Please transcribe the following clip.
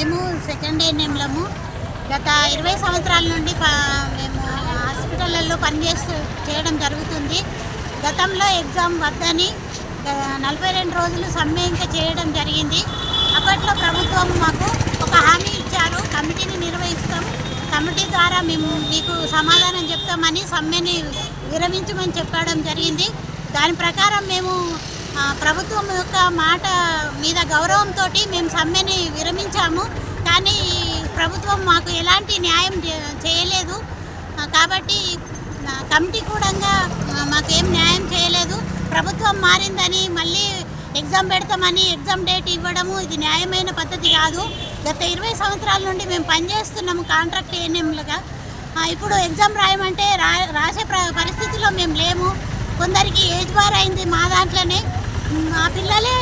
మేము సెకండ్ ఎన్ఎంలము. గత 20 సంవత్సరాల నుండి మేము హాస్పిటళ్ళల్లో చేయడం జరుగుతుంది. గతంలో ఎగ్జామ్ వద్దని 42 రోజులు సమ్మె ఇంకా చేయడం జరిగింది. అప్పట్లో ప్రభుత్వం మాకు ఒక హామీ ఇచ్చారు, కమిటీని నిర్వహిస్తాం, కమిటీ ద్వారా మేము మీకు సమాధానం చెప్తామని సమ్మెని విరమించమని చెప్పడం జరిగింది. దాని ప్రకారం మేము ప్రభుత్వం యొక్క మాట మీద గౌరవంతో మేము సమ్మెని విరమించాము. కానీ ప్రభుత్వం మాకు ఎలాంటి న్యాయం చేయలేదు. కాబట్టి కమిటీ కూడా మాకేం న్యాయం చేయలేదు. ప్రభుత్వం మారిందని మళ్ళీ ఎగ్జామ్ పెడతామని ఎగ్జామ్ డేట్ ఇవ్వడము ఇది న్యాయమైన పద్ధతి కాదు. గత 20 సంవత్సరాల నుండి మేము పనిచేస్తున్నాము కాంట్రాక్ట్ ఏఎన్ఎంలుగా. ఇప్పుడు ఎగ్జామ్ రాయమంటే రాసే పరిస్థితిలో మేము లేము. కొందరికి ఏజ్ బార్ అయింది మా దాంట్లోనే. మా పిల్లలే